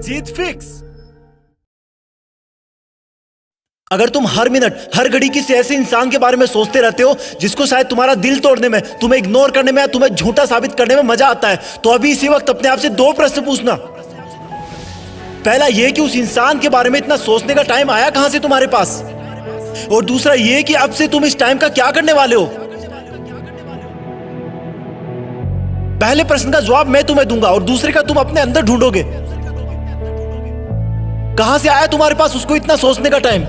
जीत fix. अगर तुम हर minute हर घड़ी किसी ऐसे इंसान के बारे में सोचते रहते हो जिसको शायद तुम्हारा दिल तोड़ने में, तुम्हें इग्नोर करने में, तुम्हें झूठा साबित करने में मजा आता है, तो अभी इसी वक्त अपने आप से दो प्रश्न पूछना। पहला ये कि उस इंसान के बारे में इतना सोचने का टाइम आया कहां से तुम्हारे पास, और दूसरा ये कि अब से तुम इस टाइम का क्या करने वाले हो। पहले प्रश्न का जवाब मैं तुम्हें दूंगा और दूसरे का तुम अपने अंदर ढूंढोगे। कहां से आया तुम्हारे पास उसको इतना सोचने का टाइम।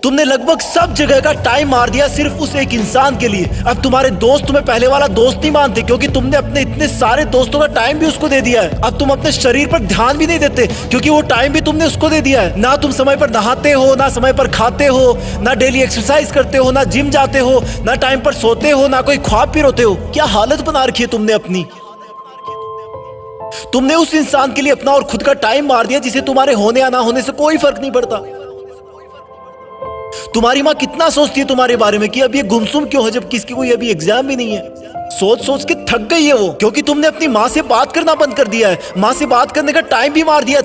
तुमने लगभग सब जगह का टाइम मार दिया सिर्फ उस एक इंसान के लिए। अब तुम्हारे दोस्त तुम्हें पहले वाला दोस्त नहीं मानते क्योंकि तुमने अपने इतने सारे दोस्तों का टाइम भी उसको दे दिया है। अब तुम अपने शरीर पर ध्यान भी नहीं देते क्योंकि वो टाइम भी तुमने उसको दे दिया है। ना तुम समय पर नहाते हो, ना समय पर खाते हो, ना डेली एक्सरसाइज करते हो, ना जिम जाते हो, ना टाइम पर सोते हो, ना कोई ख्वाब भी रोते हो। क्या हालत बना रखी है तुमने अपनी। तुमने उस इंसान के लिए अपना और खुद का टाइम मार दिया जिसे तुम्हारे होने या ना होने से कोई फर्क नहीं पड़ता। तुम्हारी माँ कितना सोचती है तुम्हारे बारे में कि अब ये गुमसुम क्यों है जबकि इसकी कोई अभी एग्जाम भी नहीं है। सोच सोच के थक गई है वो, क्योंकि तुमने अपनी माँ से बात करना बंद कर दिया है। माँ से बात करने का टाइम भी मार दिया है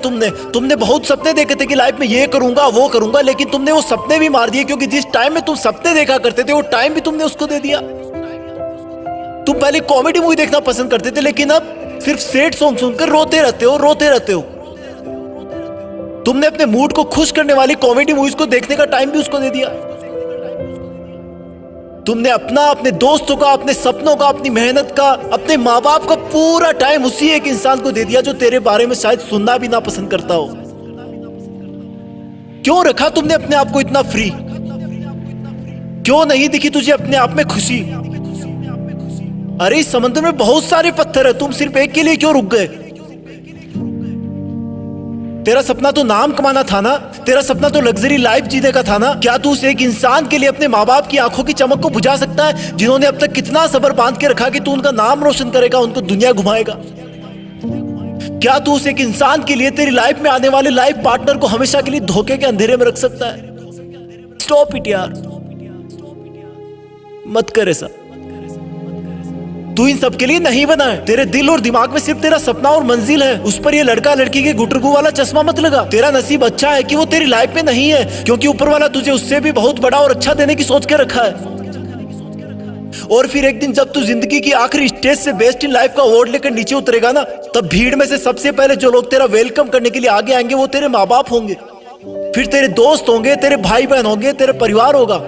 तुमने बहुत सपने देखे थे कि लाइफ में ये करूंगा वो करूंगा, लेकिन तुमने वो सपने भी मार दिए क्योंकि जिस टाइम में तुम सपने देखा करते थे वो टाइम भी तुमने उसको दे दिया। तुम पहले कॉमेडी मूवी देखना पसंद करते थे लेकिन अब सिर्फ सैड सॉन्ग सुनकर रोते रहते हो। तुमने अपने मूड को खुश करने वाली कॉमेडी मूवीज को देखने का टाइम भी उसको दे दिया। तुमने अपने दोस्तों का, अपने सपनों का, अपनी मेहनत का, अपने माँ बाप का पूरा टाइम उसी एक इंसान को दे दिया जो तेरे बारे में शायद सुनना भी ना पसंद करता हो। क्यों रखा तुमने अपने आप को इतना फ्री। क्यों नहीं दिखी तुझे अपने आप में खुशी। अरे इस समंदर में बहुत सारे पत्थर है, तुम सिर्फ एक के लिए क्यों रुक गए। तेरा सपना तो नाम कमाना था ना, तेरा सपना तो लग्जरी लाइफ जीने का था ना। क्या तू उस एक इंसान के लिए अपने माँ बाप की आंखों की चमक को बुझा सकता है जिन्होंने अब तक कितना सब्र बांध के रखा कि तू उनका नाम रोशन करेगा, उनको दुनिया घुमाएगा। क्या तू उस एक इंसान के लिए तेरी लाइफ में आने वाले लाइफ पार्टनर को हमेशा के लिए धोखे के अंधेरे में रख सकता है। स्टॉप इट यार, मत कर ऐसा। तू इन सब के लिए नहीं बना है। तेरे दिल और दिमाग में सिर्फ तेरा सपना और मंजिल है। उस पर ये लड़का लड़की के गुटरगू वाला चश्मा मत लगा। तेरा नसीब अच्छा है कि वो तेरी लाइफ में नहीं है, क्योंकि ऊपर वाला तुझे उससे भी बहुत बड़ा और अच्छा देने की सोच के रखा है। और फिर एक दिन जब तू जिंदगी की आखिरी स्टेज से बेस्ट इन लाइफ का अवार्ड लेकर नीचे उतरेगा ना, तब भीड़ में से सबसे पहले जो लोग तेरा वेलकम करने के लिए आगे आएंगे वो तेरे माँ बाप होंगे, फिर तेरे दोस्त होंगे, तेरे भाई बहन होंगे, तेरे परिवार होगा।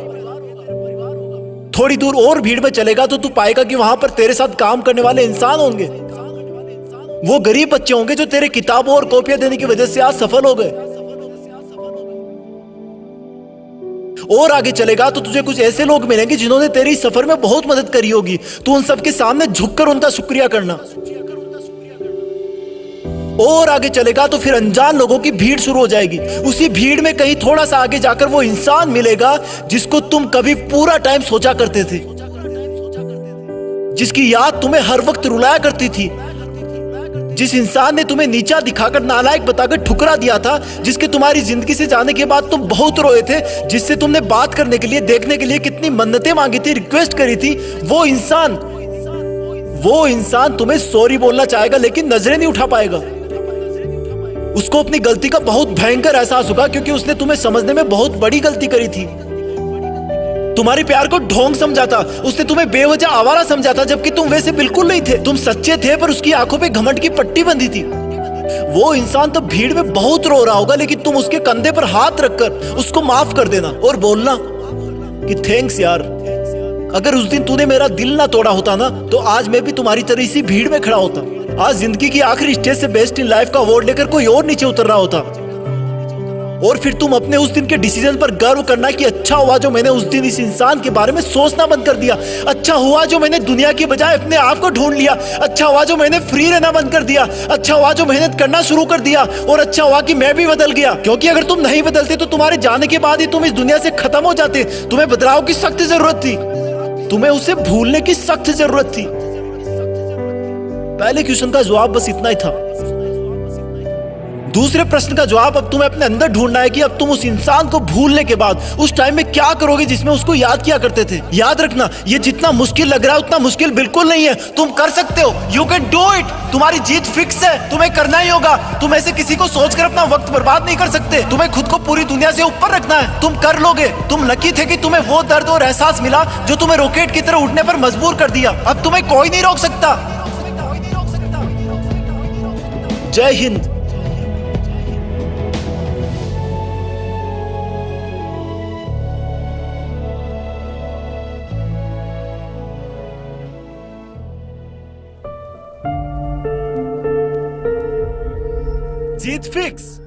थोड़ी दूर और भीड़ में चलेगा तो तू पाएगा कि वहां पर तेरे साथ काम करने वाले इंसान होंगे। वो गरीब बच्चे होंगे जो तेरे किताबों और कॉपियां देने की वजह से आज सफल हो गए। और आगे चलेगा तो तुझे कुछ ऐसे लोग मिलेंगे जिन्होंने तेरी सफर में बहुत मदद करी होगी। तू उन सबके सामने झुककर उनका शुक्रिया करना। और आगे चलेगा तो फिर अनजान लोगों की भीड़ शुरू हो जाएगी। उसी भीड़ में कहीं थोड़ा सा आगे जाकर वो इंसान मिलेगा जिसको तुम कभी पूरा टाइम सोचा करते थे, जिसकी याद तुम्हें हर वक्त रुलाया करती थी, जिस इंसान ने तुम्हें नीचा दिखाकर, नालायक बताकर ठुकरा दिया था, जिसके तुम्हारी जिंदगी से जाने के बाद तुम बहुत रोए थे, जिससे तुमने बात करने के लिए, देखने के लिए कितनी मन्नतें मांगी थी, रिक्वेस्ट करी थी। वो इंसान तुम्हें सॉरी बोलना चाहेगा लेकिन नजरें नहीं उठा पाएगा। उसको अपनी गलती का बहुत भयंकर एहसास होगा क्योंकि उसने तुम्हें समझने में बहुत बड़ी गलती करी थी। तुम्हारे प्यार को ढोंग समझा था, उसने तुम्हें बेवजह आवारा समझा था, जबकि तुम वैसे बिल्कुल नहीं थे। तुम सच्चे थे पर उसकी आंखों पे घमंड की पट्टी बंधी थी। वो इंसान तो भीड़ में बहुत रो रहा होगा लेकिन तुम उसके कंधे पर हाथ रखकर उसको माफ कर देना और बोलना कि थैंक्स यार, अगर उस दिन तूने मेरा दिल ना तोड़ा होता ना तो आज मैं भी तुम्हारी तरह इसी भीड़ में खड़ा होता। आज जिंदगी की आखिरी स्टेज से बेस्ट इन लाइफ का अवार्ड लेकर कोई और नीचे उतर रहा होता। और फिर तुम अपने उस दिन के डिसीजन पर गर्व करना कि अच्छा हुआ जो मैंने उस दिन इस इंसान के बारे में सोचना बंद कर दिया। अच्छा हुआ जो मैंने दुनिया की बजाय अपने आप को ढूंढ लिया। अच्छा हुआ जो मैंने फ्री रहना बंद कर दिया। अच्छा हुआ जो मेहनत करना शुरू कर दिया। और अच्छा हुआ कि मैं भी बदल गया, क्योंकि अगर तुम नहीं बदलते तो तुम्हारे जाने के बाद ही तुम इस दुनिया से खत्म हो जाते। तुम्हें बदलाव की सख्त जरूरत थी, तुम्हें उसे भूलने की सख्त जरूरत थी। पहले क्वेश्चन का जवाब बस इतना ही था। दूसरे प्रश्न का जवाब अब तुम्हें अपने अंदर ढूंढना है कि अब तुम उस इंसान को भूलने के बाद उस टाइम में क्या करोगे जिसमें उसको याद किया करते थे। याद रखना, ये जितना मुश्किल लग रहा है उतना मुश्किल बिल्कुल नहीं है। तुम कर सकते हो। You can do it. तुम्हारी जीत फिक्स है, तुम्हें करना ही होगा। तुम ऐसे किसी को सोचकर अपना वक्त बर्बाद नहीं कर सकते। तुम्हें खुद को पूरी दुनिया से ऊपर रखना है। तुम कर लोगे। तुम लकी थे कि तुम्हें वो दर्द और एहसास मिला जो तुम्हें रॉकेट की तरह उठने पर मजबूर कर दिया। अब तुम्हें कोई नहीं रोक सकता। जय हिंद। जीत फिक्स।